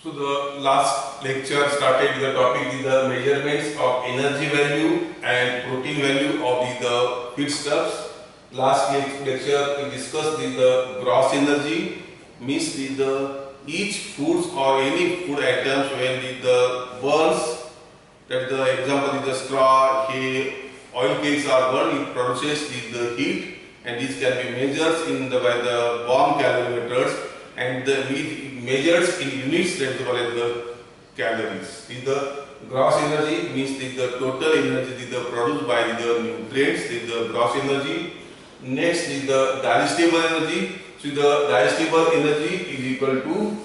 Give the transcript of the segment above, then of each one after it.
So the last lecture started with the topic is the measurements of energy value and protein value of the feedstuffs. Last lecture we discussed the gross energy, means the each foods or any food items when the burns, that the example is the straw, hay, oil cakes are burned, it produces the heat, and this can be measured by the bomb calorimeters, and we measures in units, that is called the calories. The gross energy means the total energy produced by the nutrients, the gross energy. Next is the digestible energy. So the digestible energy is equal to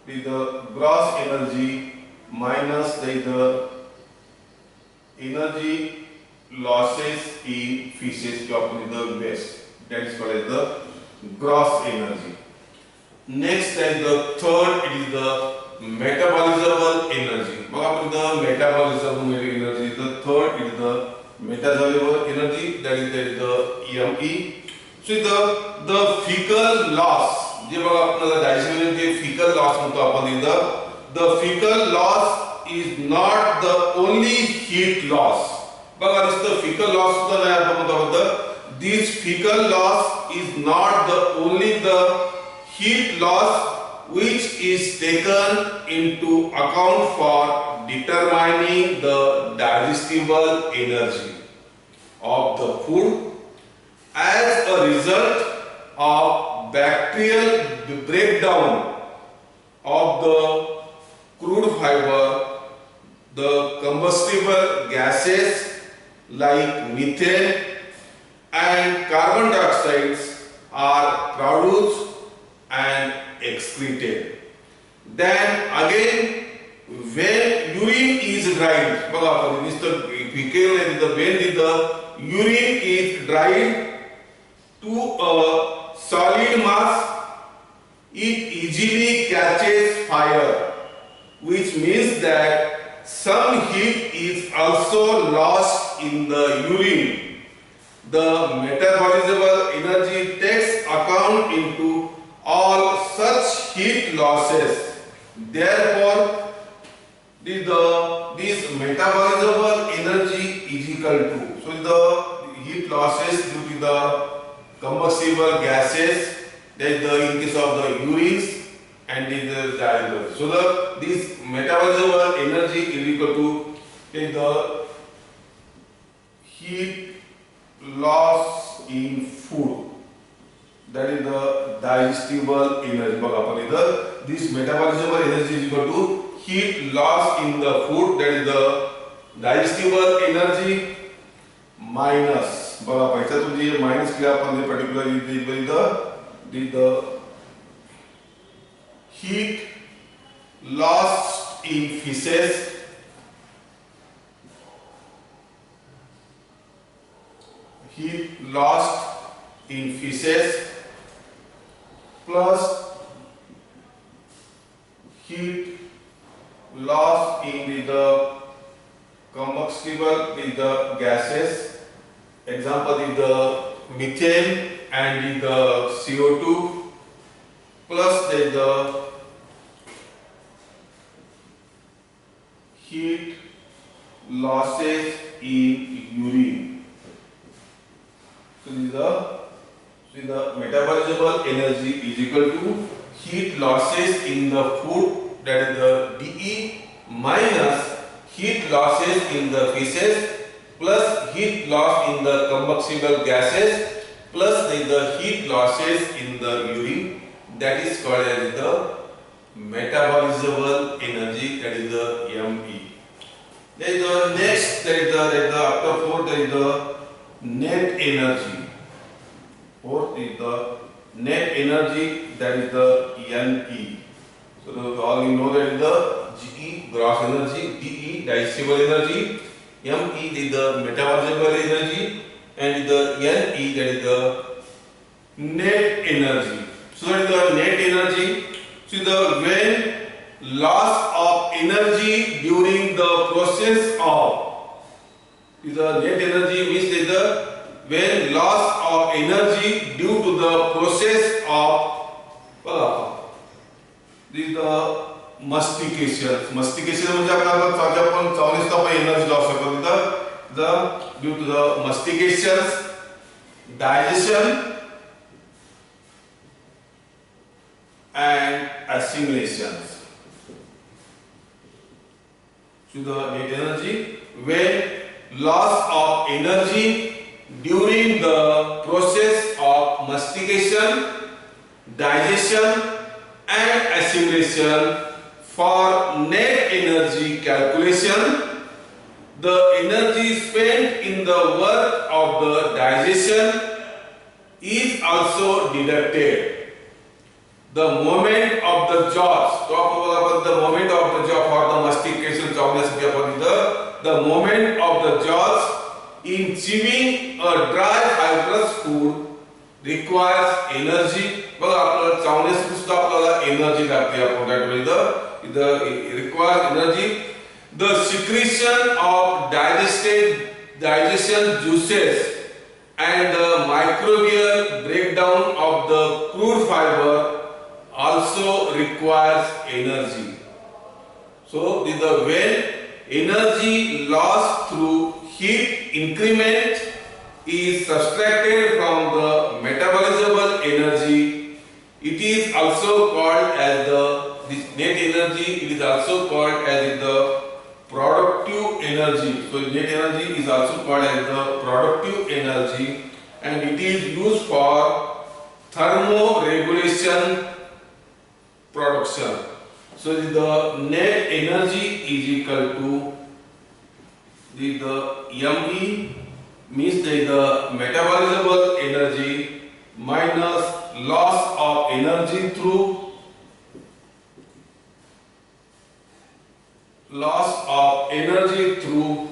the gross energy minus the energy losses in feces of the waste. That is called the gross energy. Next, and the third, it is the metabolizable energy. The metabolizable energy. The third is the metabolic energy, that is the ME. So the fecal loss. The fecal loss. The fecal loss is not the only heat loss. The fecal loss. This fecal loss is not the only the heat loss which is taken into account for determining the digestible energy of the food as a result of bacterial breakdown of the crude fiber. The combustible gases like methane and carbon dioxides are produced and excreted. Then again, when urine is dried, when the urine is dried to a solid mass, it easily catches fire, which means that some heat is also lost in the urine. The metabolizable energy takes account into all such heat losses. Therefore, this metabolizable energy is equal to, so the heat losses due to the combustible gases, that is the in case of the urines and the dialysis. So this metabolizable energy is equal to the heat loss in food, that is the digestible energy. This metabolizable energy is equal to heat loss in the food, that is the digestible energy minus minus particularly the heat lost in feces plus heat loss in the combustible with the gases. Example is the methane and the CO2, plus the heat losses in urine. So the metabolizable energy is equal to heat losses in the food, that is the DE, minus heat losses in the feces plus heat loss in the combustible gases plus the heat losses in the urine, that is called as the metabolizable energy, that is the ME. Then the next, that is the after fourth, that is the net energy. Fourth is the net energy, that is the NE. So all you know that is the GE, gross energy, DE, digestible energy, ME is the metabolizable energy, and the NE, that is the net energy. So that is the net energy. So when loss of energy during the process of the net energy means that when loss of energy due to the process of this the mastication. Mastication म्हणजे आपल्याला आपण चावण्यास आपण energy loss होतो. Due to the mastications, digestion and assimilations. To the net energy, when loss of energy during the process of mastication, digestion and assimilation, for net energy calculation, the energy spent in the work of the digestion is also deducted. The moment of the jaws, talk about the moment of the jaw for the mastication, the moment of the jaws in chewing a dry fibrous food requires energy. बघा आपल्याला चावण्यासाठी सुद्धा आपल्याला energy लागते. आपण that way the requires energy. The secretion of digestion juices and the microbial breakdown of the crude fiber also requires energy. So when energy lost through heat increment is subtracted from the metabolizable energy, it is also called as this net energy. It is also called as the productive energy. So net energy is also called as the productive energy, and it is used for thermoregulation production. So the net energy is equal to the ME means the metabolizable energy minus loss of energy through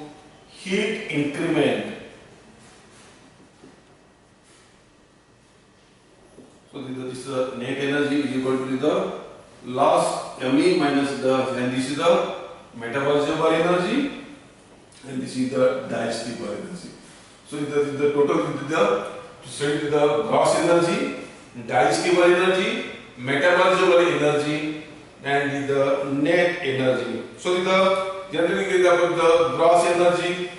heat increment. So this is the net energy is equal to the loss ME minus and this is the metabolizable energy and this is the digestible energy. So this is the total the gross energy, digestible energy, metabolizable energy and the net energy. So generally the gross energy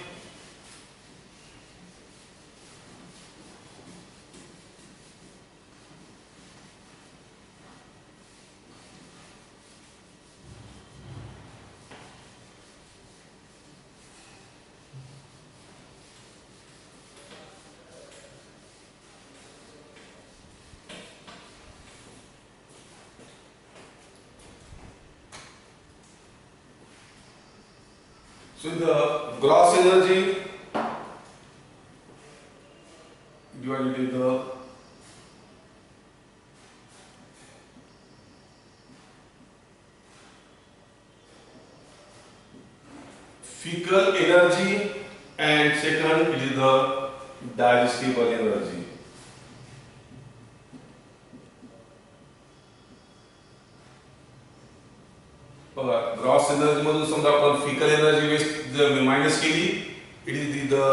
divided into the fecal energy and second it is the digestible energy. Gross energy मधून समजा आपण fecal energy waste minus केली, it is the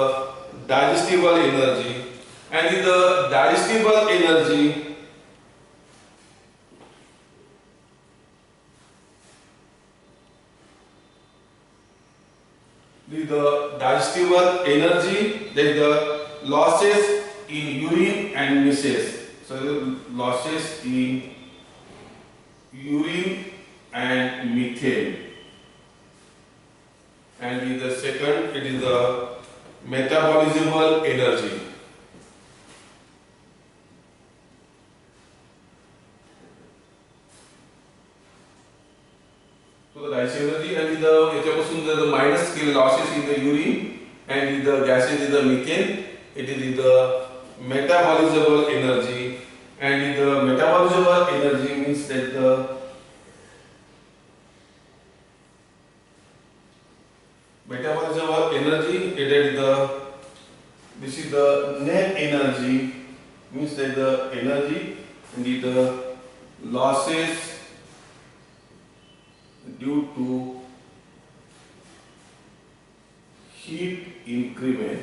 digestible energy and the digestible energy there is the losses in urine and mucus. So the losses in urine and methane, and the second it is the metabolizable energy. So the digestible energy and the minus losses in the urine and the gases in the methane, it is the metabolizable energy, and the metabolizable energy means that the metabolizable energy this is the net energy means that the energy and the losses due to heat increment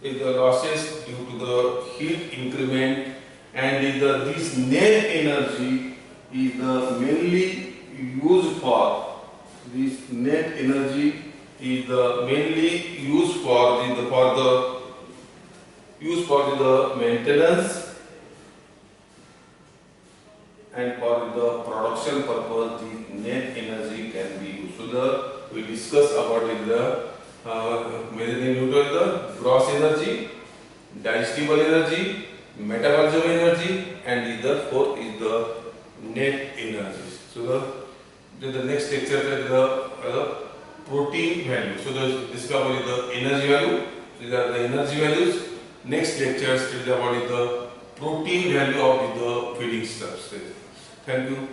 is the losses due to the heat increment, and this net energy is mainly used for this net energy is the mainly used for the maintenance and for the production purpose. The net energy can be used. So we discuss about the the gross energy, digestible energy, metabolism energy, and the fourth is the net energy. So the next lecture is the protein value. So discover the energy value. These are the energy values. Next lecture is about the protein value of the feeding substrate. Thank you.